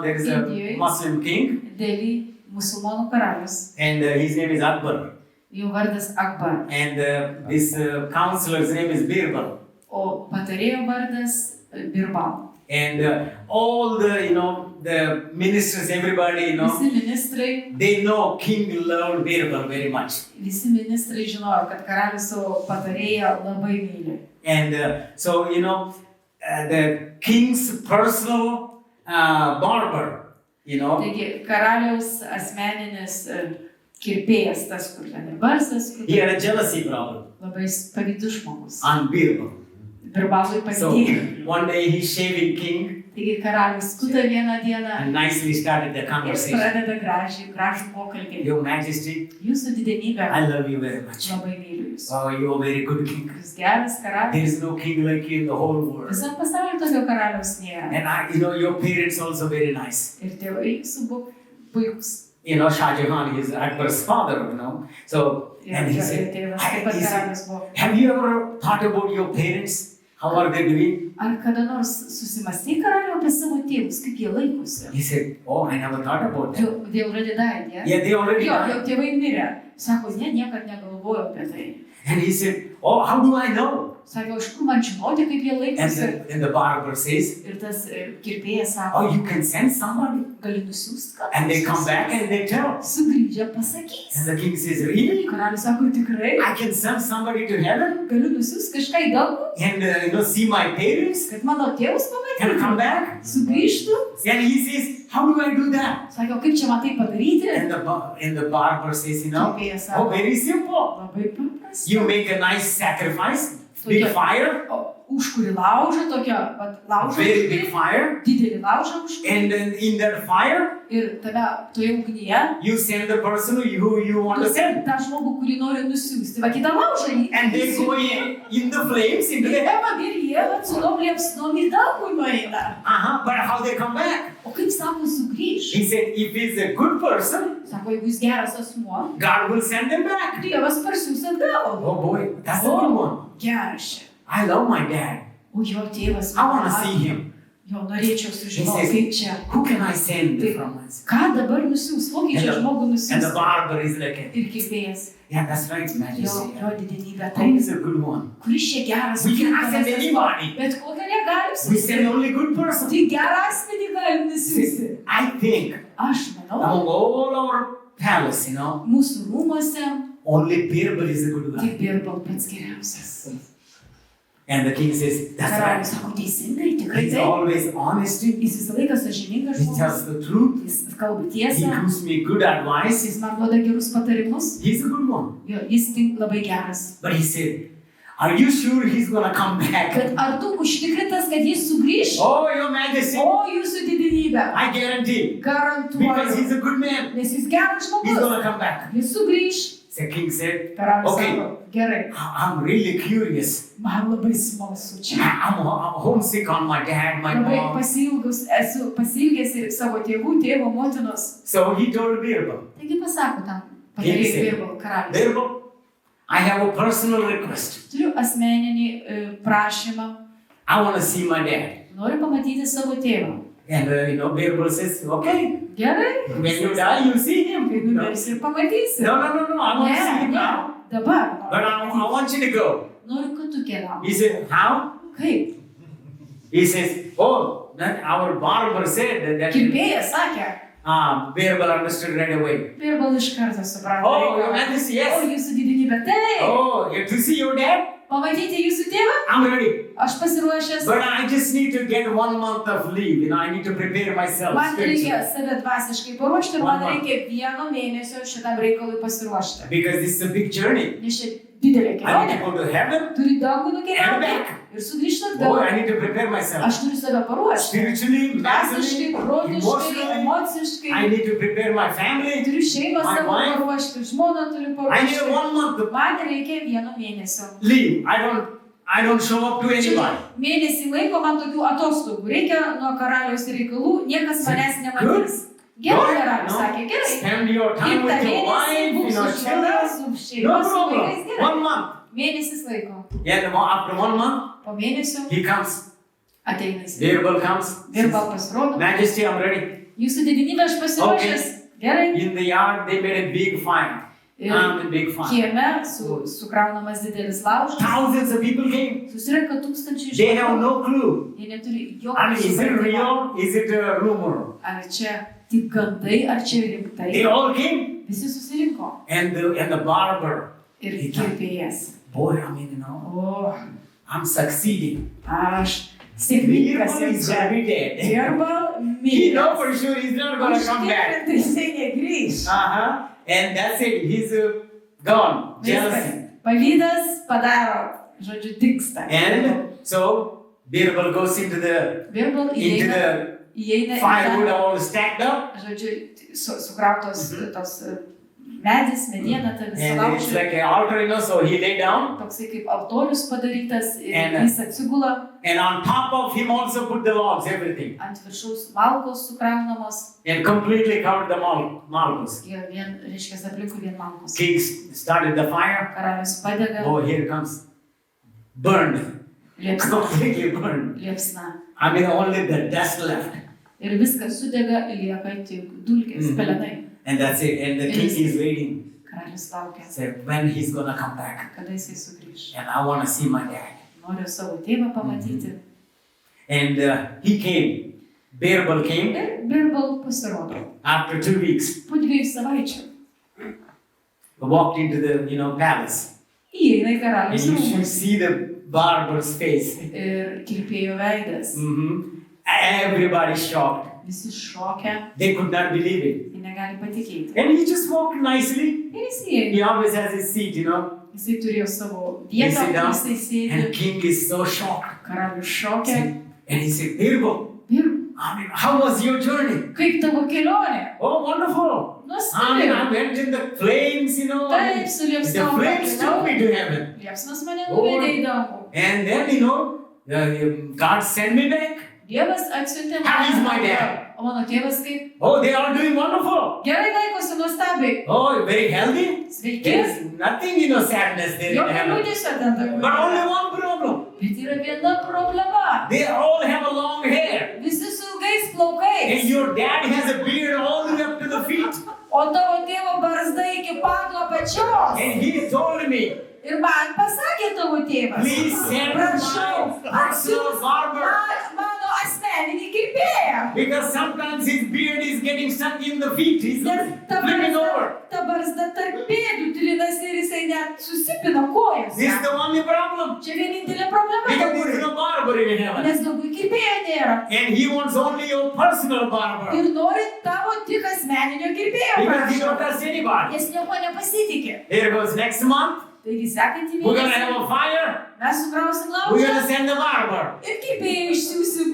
there is a Indijoje. Muslim king. Delhi musulmonų karalius. And his name is Akbar. Jo vardas Akbar. And this counselor's name is Birbal. O patarėjo vardas Birbal. And all the ministers, everybody, Visi ministrai, they know king loved Birbal very much. Visi ministrai žinojo, kad karalius savo patarėją labai myli. And so, the king's personal barber, Taigi, karaliaus asmeninis kirpėjas, tas, kur ten ir barsas, he had a jealousy problem labai pavydus žmogus. on Birbal. Birbalui So pavydėjo. one day he's shaving king Taigi, karalius skuta vieną dieną and nicely started the ir conversation. pradeda gražų pokalbį. Your Majesty, Jūsų didenybė, I love you very much. labai myliu jūs. Oh, you're a very good king. Jūs geras There karalius. is no king like you in the whole world. Visam pasaulyje tokio karaliaus nėra. And your parents also very nice. Ir tėvai jūsų buvo puikus. Shah Jahan is Akbar's father, So, and he said, Tėvas taip pat karalius buvo. have you ever thought about your parents? How are they doing? Ar kada nors susimąstei karaliau apie savo tėvus, kaip jie laikosi? He said, oh, I never thought about that. They already died, yeah? Yeah, they already Jo, died. jau tėvai mirė. Sako, ne, niekad negalvojau apie tai. And he said, oh, how do I know? Sako, iš kur man žinoti, kaip jie laikosi? And the barber says, Ir tas kirpėjas sako, oh, you can send somebody. gali nusiųsti, kad And they come back and they tell. sugrįžę pasakys. And the king says, really? Karalius sako, tikrai, I can send somebody to heaven galiu nusiųsti kažką į dangų, and see my parents kad mano tėvus and come pamatytų, back? sugrįžtų. And he says, how do I do that? Sako, kaip čia man tai padaryti? And the barber says, Kirpėjas oh, sako, very simple. labai paprasta. You make a nice sacrifice, big fire, Užkuri laužą, tokia, laužą very big užkuri, fire, didelį laužą užkuri. and then in that fire, Ir toje ugnyje, you send the person who you want to send. tą žmogų, kurį nori nusiųsti, va kitą laužą And they go in the flames into the heaven. Ir jie su tom liepsnom į dangų nueina. But how they come back? O kaip sako sugrįž? He said, if he's a good person, Sako, jeigu jis geras asmuo, God will send them back. Dievas parsiųs atgal. Oh boy, that's a good one. Geras. I love my dad. O jo tėvas. I want to see him. Jo norėčiau He sužinoti, kaip says, čia. who can I send from us? Ką dabar nusiųs? Kokį čia žmogų And the nusiųs? barber is like, Ir kirpėjas. yeah, that's right, Jo Majesty. didenybė Who tai. is a good one? Kuris čia geras? We cannot tinkamas send asmuo? anybody. Bet kokią negalim We siųsti. send only good person. Tik gerą asmenį galim nusiųsti. I think Aš manau, among all our palace, mūsų rūmose only Birbal is a good tik guy. Birbal pats geriausias. And the king says, that's Karalius right. sako, teisingai, tikrai He's taip. always honest. Jis visą laiką sąžiningas He žmogus. tells the truth. Jis kalba He tiesą. gives me good advice. Jis man duoda gerus patarimus. He's a good one. Jo, jis labai geras. But he said, are you sure he's going to come back? Bet ar tu užtikrintas, kad jis sugrįš? Oh, your majesty, O, jūsų didenybė. I guarantee. Because Garantuoju. he's a good man. Nes jis geras He's going žmogus. to come back. Jis sugrįš. The king said, Karalius okay, sako, gerai. I'm really curious. Man labai smalsu čia. I'm homesick on my dad, my Labai mom. esu pasilgęs ir savo tėvų, tėvo, motinos. So he told Birbal, Taigi pasako tam, Kaip patarėjai jisai? Birbal karalius. Birbal, I have a personal request. Turiu asmeninį prašymą. I want to see my dad. Noriu pamatyti savo tėvą. And Birbal says, okay, Gerai. when you die, you see him. Kai No, numirsi ir pamatysi. no, I want to see him now. Dabar. But I want you to go. Noriu, kad tu keliauji. He said, how? Kaip? He says, oh, that our barber said that Kirpėjas sakė. Birbal understood right away. Birbal iš karto suprato. Oh, your reikalą. majesty, O, yes. jūsų didenybė. Taip. Oh, you to see your dad? Pamatyti jūsų tėvą? I'm ready. Aš pasiruošęs. But I just need to get 1 month of leave. I need to prepare myself Man reikia spiritually. save dvasiškai paruošti ir man One month. reikia 1 mėnesio šitam reikalui pasiruošti. Because this is a big journey. Nes čia didelė I need kelionė. to go to heaven. Turi dangų And nukeliauti back. ir sugrįžti Oh, atgal. I need to prepare myself. Aš turiu save paruošti. Spiritually, Dvasiškai, mentally, protiškai, emotionally. I emociškai. need to prepare my family. Turiu šeimą My savo wife. paruošti, žmoną turiu I need paruošti. 1 month of Man reikia 1 mėnesio. leave. I don't show up to anybody. Mėnesį laiko man tokių atostogų. Reikia nuo karaliaus reikalų, niekas manęs nematys. Gerai, karalius sakė, gerai. Spend your time with your wife, būk su žmona, su children. šeima, No su vaikais, problem. gerai. 1 month. Mėnesis laiko. And after 1 month, Po mėnesio he comes. ateina jis. Birbal comes. Birbal pasirodo. Majesty, I'm ready. Jūsų didinybė, aš pasiruošęs. Gerai. In the yard, they made a big fire. A big fire. Kieme sukraunamas didelis laužas. Thousands of people came. Susirenka tūkstančiai They have žmonių. no clue. Jie neturi I mean, jokio is it supratimo. real? Is it a rumor? Ar čia tik gandai, ar čia rimtai? They all came. Visi susirinko. And the barber. Ir He came. kirpėjas. Boy, I mean, you know, O, I'm succeeding. aš sėkmingas Birbal jau is čia. gonna be dead. Dirba He know miręs. for sure he's not gonna come back. Užtikrintai jisai negrįš. And that's it. He's gone. Jealousy. Pavydas padaro, žodžiu, dingsta. And so Birbal goes into the Birbal įeina į firewood tą, all stacked up. žodžiu, sukrautos tos medis, mediena, ta visa And it's laužai. like an altar, you know, so he lay down. Toksai kaip altorius padarytas ir And, jis atsigula And on top of him also put the logs, everything. ant viršaus malkos sukraunamos. And completely covered the malkos. Jo vien, reiškia, aplinkui vien malkos. King started the fire. Karalius padega, Oh, here it comes. Burned. liepsna, Completely burned. liepsna. I mean, only the dust left. Ir viskas sudega, lieka tik dulkės, pelenai. And that's it. And the king is waiting. Karalius laukia, Said, when he's gonna come back. kada jisai sugrįš. And I want to see my dad. Noriu savo tėvą pamatyti. And he came. Birbal came Ir Birbal pasirodo. after 2 weeks. Po 2 savaičių Walked into the, palace. įeina į And karalius you should rūmus. see the barber's face. Ir kirpėjo veidas. Everybody shocked. Visi šokę, They could not believe it. jie negali patikėti. And he just walked nicely. Ir jis įeina. He always has his seat, Jisai turėjo savo He vietą, sit down, jisai sėdi. And king is so shocked. Karalius šokę. And he said, Birbal, Ir I mean, how was your journey? kaip tavo kelionė? Oh, wonderful. I Nuostabi. went in the flames, Taip, su The liepsnom flames took me pakeliau. to heaven. Liepsnas mane nuvedė į dangų. And then, God sent me back. Dievas atsiuntė How is my mane. dad? O mano tėvas kaip? Oh, they are doing wonderful. Gerai laikosi nuostabiai. Oh, very healthy. Sveiki. There's nothing, sadness there in Jokio heaven. liūdesio ten But daugiau. only one problem. Bet yra viena problema. They all have a long hair. Visi su ilgais And plaukais. your dad has a beard all the way up to the feet. O tavo tėvo barzda iki padlo pačios. And he told me, Ir man pasakė tavo tėvas. please send Prašau, my personal barber. mano asmeninį kirpėją. Because sometimes his beard is getting stuck in the feet. He's Nes flipping over. ta barzda tarp pėdų trinasi ir jisai net susipina kojas. This is the only problem. Čia vienintelė problema. Because there is no barber in heaven. Nes daugiau kirpėjo nėra. And he wants only your personal barber. Ir nori tavo tik asmeninio kirpėjo. Because he prašo. don't trust anybody. Jis nieko nepasitikė. Here goes next month. Taigi sekantį We're going to mėnesį have a fire. mes sukrausim We're going laužą to send the barber. ir kirpėjų išsiųsim.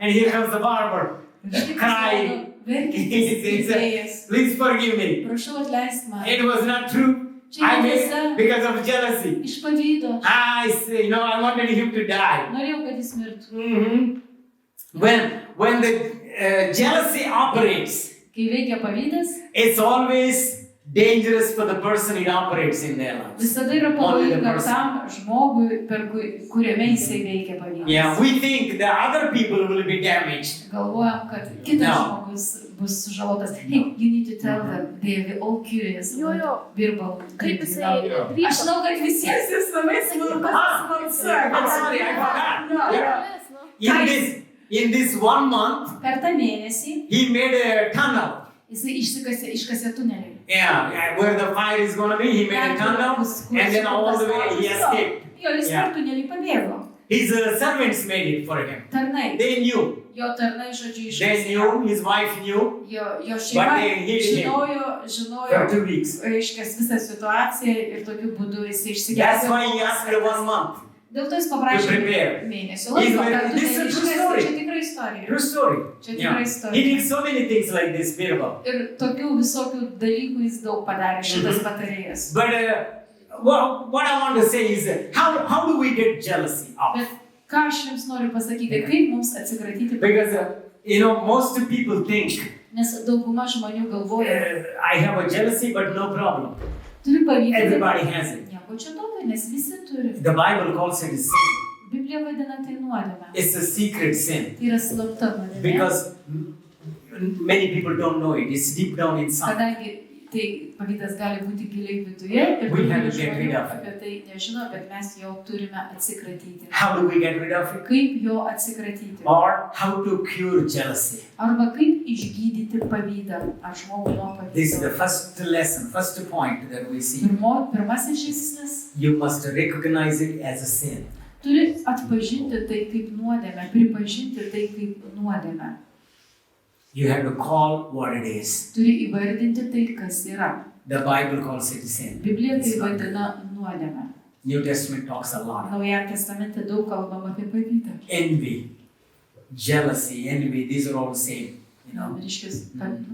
And here comes the barber. Ir štai Crying. pasirodo verkiantis He kirpėjas. said, please forgive me. Prašau atleisk man. It was not true. I made because of jealousy. Iš pavydo. I say, I wanted him to die. Norėjau, kad jis mirtų. When the jealousy operates, Kai veikia pavydas, it's always dangerous for the person it operates in their lives. visada yra Only the pavojinga person. tam žmogui, kuriame jisai veikia pavydas. Yeah, we think the other people will be damaged. Galvojam, kad kitas No. žmogus bus sužalotas. Hey, you need to tell them, they are all curious. Jo. Birbal. Kaip jisai Aš drįso. žinau, kad visiems jis labai I'm sorry, I forgot. smalsu. In this 1 month, Per tą mėnesį he made a tunnel. jisai iškasė tunelį. Yeah, where the fire is going to be, he made a tunnel, and then all the way he escaped. Jo, jis per tunelį pabėgo. His servants made it for him. Tarnai. They knew. Jo tarnai, žodžiu, They iškasė. knew, his wife knew Jo But šeima they hid him. žinojo, for 2 weeks. reiškia, visą situaciją ir tokiu būdu jisai išsigęs. That's why he asked for 1 month. Dėl to jis To paprašė prepare. mėnesio laiko, kad tu This is a true neiškasi. story. Čia tikra istorija. True story. Čia tikra Yeah. He istorija. did so many things like this, Birbal. Ir tokių visokių dalykų jis daug padarė, šitas patarėjas. But what I want to say is, how do we get jealousy off? Bet ką aš jums noriu pasakyti, kaip mums atsikratyti. Because most people think Nes dauguma žmonių galvoja, I have a jealousy, but no problem. turi pavydą. Everybody has it. Nieko čia tokio, nes visi turi. The Bible calls it a sin. Biblija vadina tai nuodėme. It's a secret sin. Tai yra slapta nuodėmė. Because many people don't know it. It's deep down inside. Kadangi tai pavydas gali būti giliai viduje ir We have to daugelis get rid žmonių of it. apie tai nežino, bet mes jo turime atsikratyti. How do we get rid of it? Kaip jo atsikratyti? Or how to cure jealousy? Arba kaip išgydyti pavydą ar žmogų nuo This is the pavydo? first lesson, first point that we see. Pirmasis žingsnis You must recognize it as a sin. turi atpažinti tai kaip nuodėmę, pripažinti tai kaip nuodėmę. You have to call what it is. Turi įvardinti tai, kas yra. The Bible calls it sin. Biblija tai It's not vadina nuodėmę. New Testament talks a lot. Naujajame testamente daug kalbama apie pavydą. Envy, jealousy, envy, these are all same. You know. Reiškia,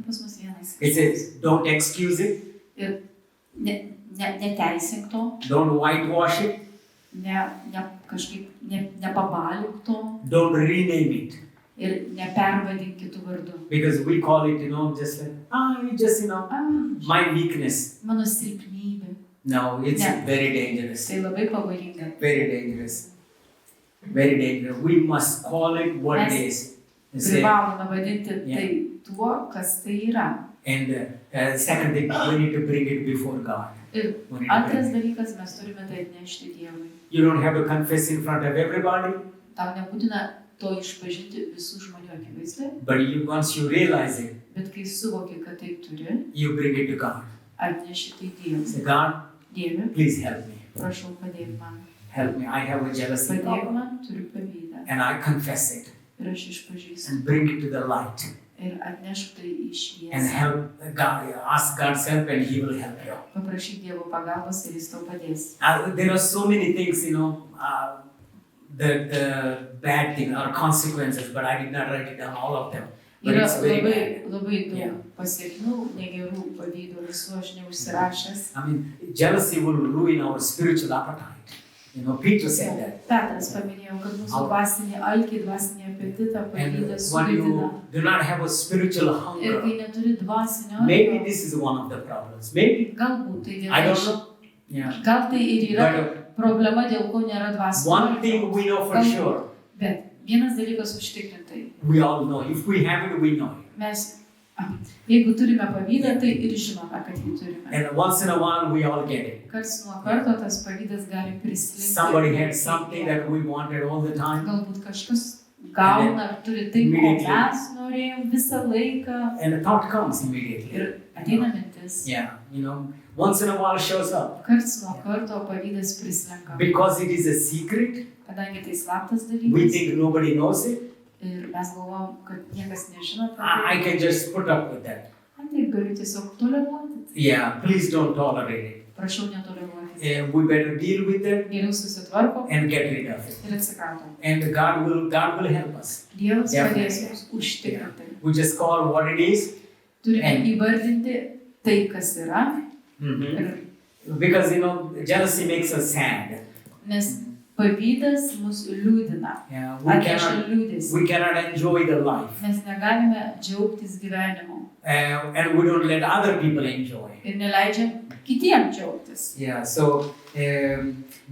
pas mus vienas. It says, don't excuse it, Ir neteisink to, don't whitewash it, kažkaip nepabalink to don't rename it. ir nepervadink kitų vardų. Because we call it, just like, my weakness. Mano silpnybė. No, it's Yeah. very dangerous. Tai labai pavojinga. Very dangerous. Very dangerous. We must call it what it is. And say- Privalome vadinti Yeah. tai tuo, kas tai yra. And second thing, we need to bring it before God. Ir We need to antras bring it. dalykas, mes turime tai atnešti Dievui. You don't have to confess in front of everybody, Tau nebūtina to išpažinti visų žmonių akivaizdoje, but once you realize it, bet kai suvoki, kad tai turi, you bring it to God. atneši tai Dievui. Say, God, Dieve, please help me. prašau padėk man. Help me. I have a jealousy Padėk problem. man, turiu pavydą. And I confess it Ir aš išpažįstu. and bring it to the light. Ir atnešk tai į And šviesą. help God, ask God's help and He will help you. Paprašyk Dievo pagalbos ir Jis tau padės. There are so many things, the bad thing or consequences, but I did not write it down, all of them. But Yra it's very labai, bad. labai Yeah. daug pasiekmių, negerų pavydų, visų aš neužsirašęs. I mean, jealousy will ruin our spiritual appetite. Peter said that. Petras paminėjo, kad mūsų dvasinį alkį, dvasinį apetitą pavydą And when sugadina. you do not have a spiritual Ir hunger, kai neturi dvasinio maybe alkio, this is one of the problems. Maybe, galbūt tai I viena don't iš. know. Yeah. Gal tai ir yra But problema, dėl ko nėra dvasinio one thing we know for Galbūt. sure, Bet vienas dalykas užtikrintai. we all know. If we have it, we know it. Mes, jeigu turime pavydą, tai ir žinome, kad jį turime. And once in a while, we all get it. Karts nuo karto tas pavydas gali prislinkti. Somebody had something that we wanted all the time, Galbūt kažkas gauna ar turi tai, ko immediately. mes norėjom visą laiką. and a thought comes immediately. Ir ateina mintis. Yeah, once in a while shows up. Karts nuo karto pavydas prislenka. Because it is a secret, Kadangi tai slaptas we dalykas. think nobody knows it. Ir mes galvom, kad niekas nežino apie I tai. can just put up with that. Tai galiu tiesiog toleruoti. Yeah, please don't tolerate it. Prašau netoleruoti. We better deal with it Geriau susitvarkom and get rid of it. ir atsikratom. And God will help us. Dievas Definitely. padės mums užtikrinti. We just call what it is. Turime And- įvardinti tai, kas yra. Ir, Because jealousy makes us sad. nes pavydas mus liūdina. Yeah, Atneša liūdesį. we cannot enjoy the life. Mes negalime džiaugtis gyvenimu. And we don't let other people enjoy. Ir neleidžiam kitiem džiaugtis. Yeah, so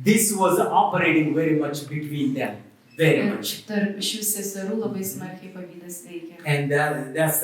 this was operating very much between them, very Ir much. tarp šių seserų labai smarkiai pavydas veikia. And that's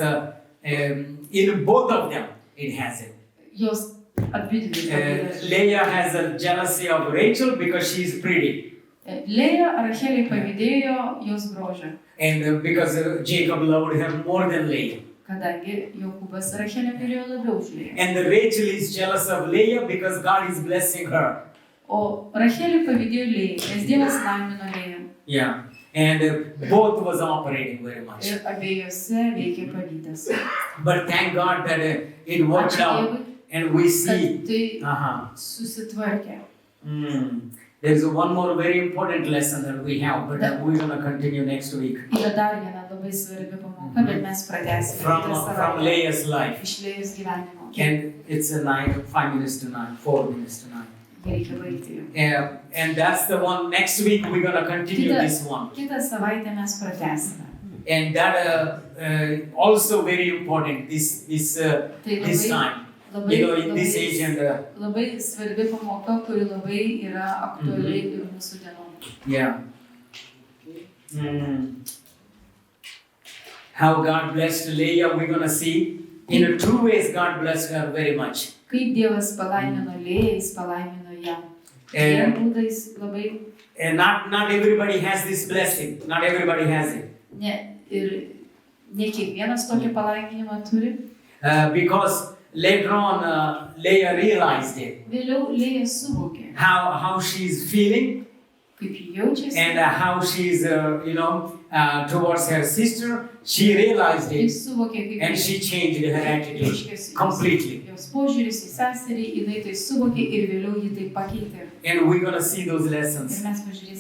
in both of them, it has it. Jos abidvi pavydas. Leah has a jealousy of Rachel because she's pretty. Lėja Rachelei pavydėjo jos grožio, And because Jacob loved her more than Leah. kadangi Jokūbas Rachelę mylėjo labiau už Lėją. And Rachel is jealous of Leah because God is blessing her. O Rachelė pavydėjo Lėjai, nes Dievas laimino Lėją. Yeah. And both was operating very much. Ir abiejose veikė pavydas. But thank God that it worked Ačiū out Dievui, and we see. kad tai Uh-huh. susitvarkė. There's one more very important lesson that we have, but we're going to continue next week. Yra dar viena labai svarbi pamoka, bet mes pratęsime kitą From savaitę. Leah's life. Iš Lėjos gyvenimo. And it's 5 minutes to 9, 4 minutes to 9. Reikia baigti jau. And that's the one. Next week we're going to continue Kita- this one. Kitą savaitę mes pratęsime. And that also very important this time. In this age and labai svarbi pamoka, kuri labai yra aktuali ir mūsų dienom. Yeah. How God blessed Leah, we're gonna see. In two ways, God blessed her very much. Kaip Dievas palaimino Lėją, jis palaimino ją. Dviem būdais labai. And not everybody has this blessing. Not everybody has it. Ir ne kiekvienas tokį palaiminimą turi. Because later on, Leah realized it. Vėliau Lėja suvokė. How she's feeling. Kaip ji jaučiasi. And how she's, towards her sister. She realized it. And she changed her attitude completely. Jos požiūris į seserį, jinai tai suvokė ir vėliau ji tai pakeitė. And we're going to see those lessons. Ir mes pažiūrėsime